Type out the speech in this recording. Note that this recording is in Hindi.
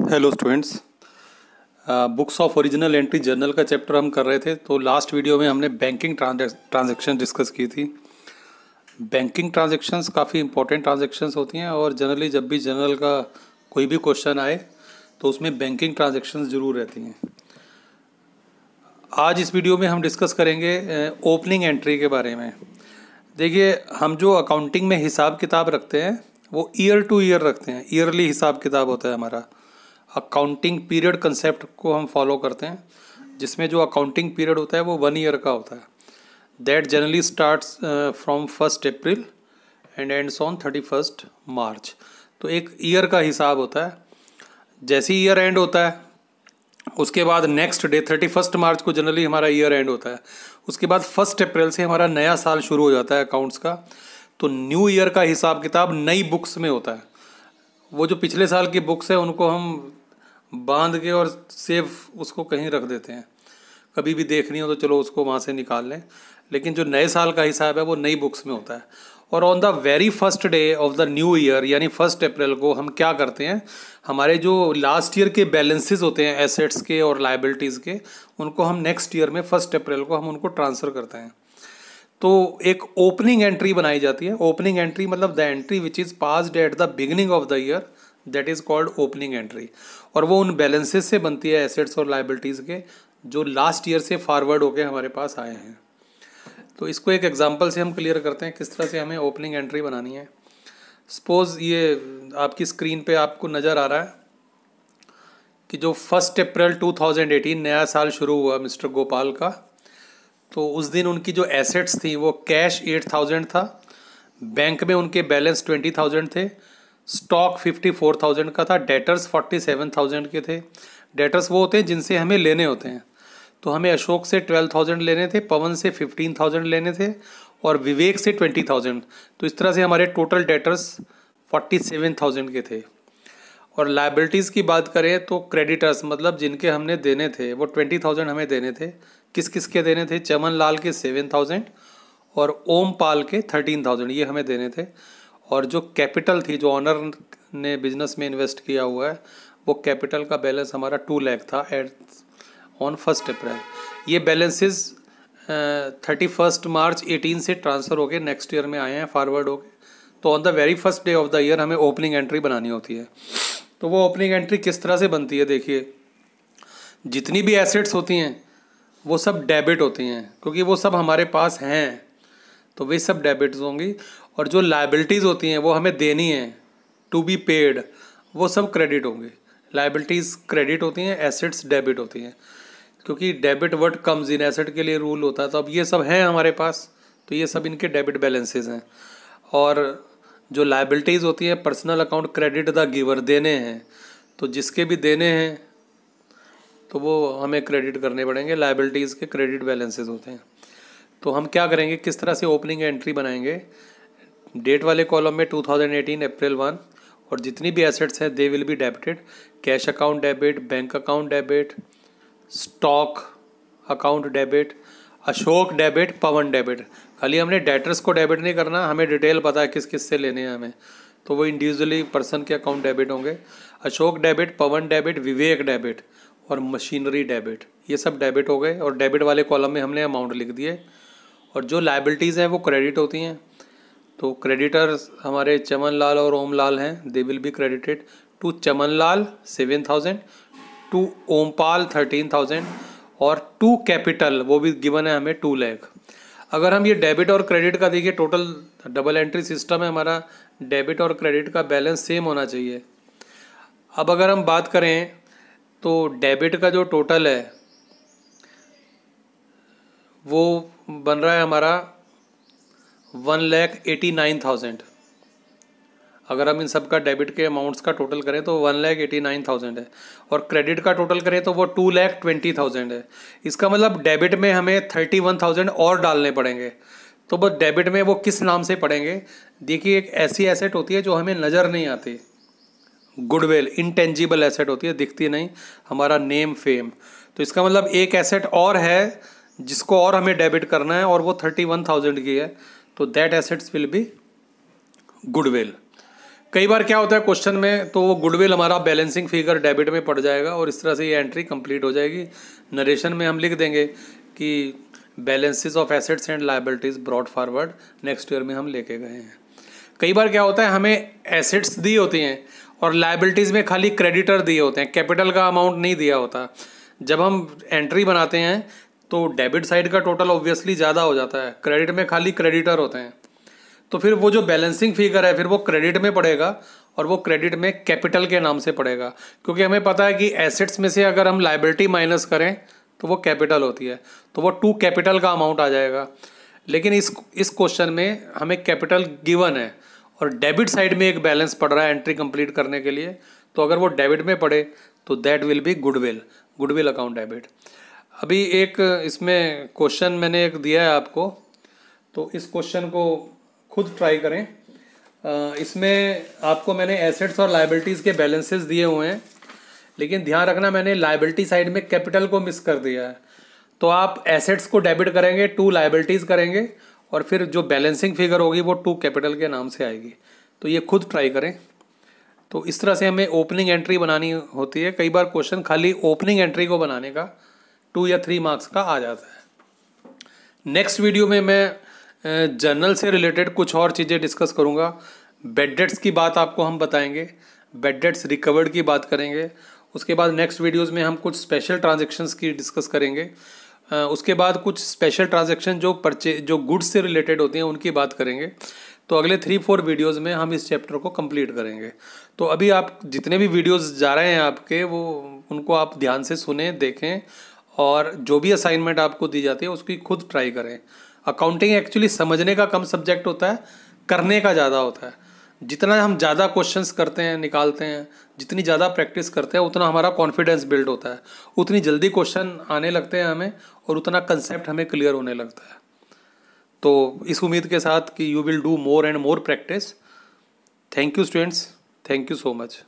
Hello students, books of original entry journal का चैप्टर हम कर रहे थे। तो लास्ट वीडियो में हमने बैंकिंग ट्रांजैक्शन डिस्कस की थी। बैंकिंग ट्रांजैक्शंस काफ़ी इंपॉर्टेंट ट्रांजैक्शंस होती हैं और जनरली जब भी जर्नल का कोई भी क्वेश्चन आए तो उसमें बैंकिंग ट्रांजैक्शंस ज़रूर रहती हैं। आज इस वीडियो में हम डिस्कस करेंगे ओपनिंग एंट्री के बारे में। देखिए, हम जो अकाउंटिंग में हिसाब किताब रखते हैं वो ईयर टू ईयर रखते हैं, ईयरली हिसाब किताब होता है हमारा। अकाउंटिंग पीरियड कंसेप्ट को हम फॉलो करते हैं, जिसमें जो अकाउंटिंग पीरियड होता है वो 1 ईयर का होता है। That generally starts from 1 April and ends on 31 मार्च। तो एक ईयर का हिसाब होता है। जैसे ही ईयर एंड होता है उसके बाद नेक्स्ट डे 31 मार्च को जनरली हमारा ईयर एंड होता है। उसके बाद 1 अप्रैल से हमारा नया साल शुरू हो जाता है अकाउंट्स का। तो न्यू ईयर का हिसाब किताब नई बुक्स में होता है। वो जो पिछले साल की बुक्स है उनको हम बांध के और सेव उसको कहीं रख देते हैं, कभी भी देखनी हो तो चलो उसको वहाँ से निकाल लें। लेकिन जो नए साल का हिसाब है वो नई बुक्स में होता है। और on the very first day of the new year यानी 1 अप्रैल को हम क्या करते हैं, हमारे जो लास्ट ईयर के बैलेंसेस होते हैं एसेट्स के और लाइबिलिटीज़ के, उनको हम नेक्स्ट ईयर में 1 अप्रैल को हम उनको ट्रांसफ़र करते हैं। तो एक ओपनिंग एंट्री बनाई जाती है। ओपनिंग एंट्री मतलब the entry which is passed at the beginning of the year, that is called opening entry. और वो उन बैलेंसेस से बनती है, एसेट्स और लाइबिलिटीज़ के, जो लास्ट ईयर से फॉरवर्ड होके हमारे पास आए हैं। तो इसको एक एग्जांपल से हम क्लियर करते हैं किस तरह से हमें ओपनिंग एंट्री बनानी है। सपोज़ ये आपकी स्क्रीन पे आपको नज़र आ रहा है कि जो 1 अप्रैल 2018 नया साल शुरू हुआ मिस्टर गोपाल का, तो उस दिन उनकी जो एसेट्स थी वो कैश 8000 था, बैंक में उनके बैलेंस 20000 थे, स्टॉक 54000 का था, डेटर्स 47000 के थे। डेटर्स वो होते हैं जिनसे हमें लेने होते हैं। तो हमें अशोक से 12000 लेने थे, पवन से 15000 लेने थे और विवेक से 20000। तो इस तरह से हमारे टोटल डेटर्स 47000 के थे। और लाइबिलिटीज़ की बात करें तो क्रेडिटर्स मतलब जिनके हमने देने थे वो 20000 हमें देने थे। किस किस के देने थे? चमन लाल के 7000 और ओम पाल के 13000, ये हमें देने थे। और जो कैपिटल थी, जो ऑनर ने बिजनेस में इन्वेस्ट किया हुआ है, वो कैपिटल का बैलेंस हमारा 2 लाख था एट ऑन 1 अप्रैल। ये बैलेंसेस 31 मार्च 18 से ट्रांसफ़र होके नेक्स्ट ईयर में आए हैं, फॉरवर्ड होके। तो on the very first day of the year हमें ओपनिंग एंट्री बनानी होती है। तो वो ओपनिंग एंट्री किस तरह से बनती है? देखिए, जितनी भी एसेट्स होती हैं वो सब डेबिट होती हैं, क्योंकि वो सब हमारे पास हैं, तो वे सब डेबिट्स होंगी। और जो लाइबिलिटीज़ होती हैं वो हमें देनी है, टू बी पेड, वो सब क्रेडिट होंगे। लाइबिलिटीज़ क्रेडिट होती हैं, एसेट्स डेबिट होती हैं, क्योंकि debit word comes in, asset के लिए रूल होता है। तो अब ये सब हैं हमारे पास, तो ये सब इनके डेबिट बैलेंसेस हैं। और जो लाइबिलिटीज़ होती हैं, personal account credit the giver, देने हैं, तो जिसके भी देने हैं तो वो हमें क्रेडिट करने पड़ेंगे। लाइबिलिटीज़ के क्रेडिट बैलेंसेस होते हैं। तो हम क्या करेंगे, किस तरह से ओपनिंग एंट्री बनाएंगे? डेट वाले कॉलम में 2018 अप्रैल 1, और जितनी भी एसेट्स हैं they will be debited. Cash account debit, bank account debit, stock account debit, Ashok debit, Pawan debit. खाली हमने डेटर्स को डेबिट नहीं करना, हमें डिटेल पता है किस किस से लेने हैं हमें, तो वो इंडिविजुअली पर्सन के अकाउंट डेबिट होंगे। अशोक डेबिट, पवन डेबिट, विवेक डेबिट और मशीनरी डेबिट, ये सब डेबिट हो गए। और डेबिट वाले कॉलम में हमने अमाउंट लिख दिए। और जो लाइबिलिटीज़ हैं वो क्रेडिट होती हैं। तो क्रेडिटर्स हमारे चमन लाल और ओम लाल हैं, they will be credited to Chaman Lal 7000, to Ompal 13000 और टू कैपिटल, वो भी गिवन है हमें 2 लाख। अगर हम ये डेबिट और क्रेडिट का देखिए, टोटल डबल एंट्री सिस्टम है हमारा, डेबिट और क्रेडिट का बैलेंस सेम होना चाहिए। अब अगर हम बात करें तो डेबिट का जो टोटल है वो बन रहा है हमारा 1,89,000। अगर हम इन सब का डेबिट के अमाउंट्स का टोटल करें तो 1,89,000 है। और क्रेडिट का टोटल करें तो वो 2,20,000 है। इसका मतलब डेबिट में हमें 31,000 और डालने पड़ेंगे। तो बस डेबिट में वो किस नाम से पड़ेंगे? देखिए, एक ऐसी एसेट होती है जो हमें नज़र नहीं आती, गुडविल, इंटेंजिबल एसेट होती है, दिखती नहीं, हमारा नेम फेम। तो इसका मतलब एक एसेट और है जिसको और हमें डेबिट करना है, और वो 31,000 की है। तो that assets will be goodwill. कई बार क्या होता है क्वेश्चन में, तो वो गुडविल हमारा बैलेंसिंग फिगर डेबिट में पड़ जाएगा और इस तरह से ये एंट्री कंप्लीट हो जाएगी। नरेशन में हम लिख देंगे कि balances of assets and liabilities brought forward next year में हम लेके गए हैं। कई बार क्या होता है, हमें एसेट्स दी होती हैं और लायबिलिटीज़ में खाली क्रेडिटर दिए होते हैं, कैपिटल का अमाउंट नहीं दिया होता। जब हम एंट्री बनाते हैं तो डेबिट साइड का टोटल ऑब्वियसली ज़्यादा हो जाता है, क्रेडिट में खाली क्रेडिटर होते हैं। तो फिर वो जो बैलेंसिंग फिगर है फिर वो क्रेडिट में पड़ेगा और वो क्रेडिट में कैपिटल के नाम से पड़ेगा, क्योंकि हमें पता है कि एसेट्स में से अगर हम लायबिलिटी माइनस करें तो वो कैपिटल होती है, तो वो टू कैपिटल का अमाउंट आ जाएगा। लेकिन इस क्वेश्चन में हमें कैपिटल गिवन है और डेबिट साइड में एक बैलेंस पड़ रहा है एंट्री कंप्लीट करने के लिए, तो अगर वो डेबिट में पड़े तो that will be goodwill account debit. अभी एक इसमें क्वेश्चन मैंने एक दिया है आपको, तो इस क्वेश्चन को खुद ट्राई करें। इसमें आपको मैंने एसेट्स और लायबिलिटीज़ के बैलेंसेस दिए हुए हैं, लेकिन ध्यान रखना मैंने लायबिलिटी साइड में कैपिटल को मिस कर दिया है। तो आप एसेट्स को डेबिट करेंगे, टू लायबिलिटीज़ करेंगे और फिर जो बैलेंसिंग फिगर होगी वो टू कैपिटल के नाम से आएगी। तो ये खुद ट्राई करें। तो इस तरह से हमें ओपनिंग एंट्री बनानी होती है। कई बार क्वेश्चन खाली ओपनिंग एंट्री को बनाने का 2 या 3 मार्क्स का आ जाता है। नेक्स्ट वीडियो में मैं जर्नल से रिलेटेड कुछ और चीज़ें डिस्कस करूँगा। बेड डेट्स की बात आपको हम बताएंगे, बेड डेट्स रिकवर्ड की बात करेंगे। उसके बाद नेक्स्ट वीडियोस में हम कुछ स्पेशल ट्रांजैक्शंस की डिस्कस करेंगे। उसके बाद कुछ स्पेशल ट्रांजैक्शन जो गुड्स से रिलेटेड होती हैं उनकी बात करेंगे। तो अगले 3-4 वीडियोज़ में हम इस चैप्टर को कंप्लीट करेंगे। तो अभी आप जितने भी वीडियोज़ जा रहे हैं आपके, वो उनको आप ध्यान से सुने, देखें और जो भी असाइनमेंट आपको दी जाती है उसकी खुद ट्राई करें। अकाउंटिंग एक्चुअली समझने का कम सब्जेक्ट होता है, करने का ज़्यादा होता है। जितना हम ज़्यादा क्वेश्चंस करते हैं, निकालते हैं, जितनी ज़्यादा प्रैक्टिस करते हैं उतना हमारा कॉन्फिडेंस बिल्ड होता है, उतनी जल्दी क्वेश्चन आने लगते हैं हमें और उतना कंसेप्ट हमें क्लियर होने लगता है। तो इस उम्मीद के साथ कि you will do more and more practice. Thank you students, thank you so much.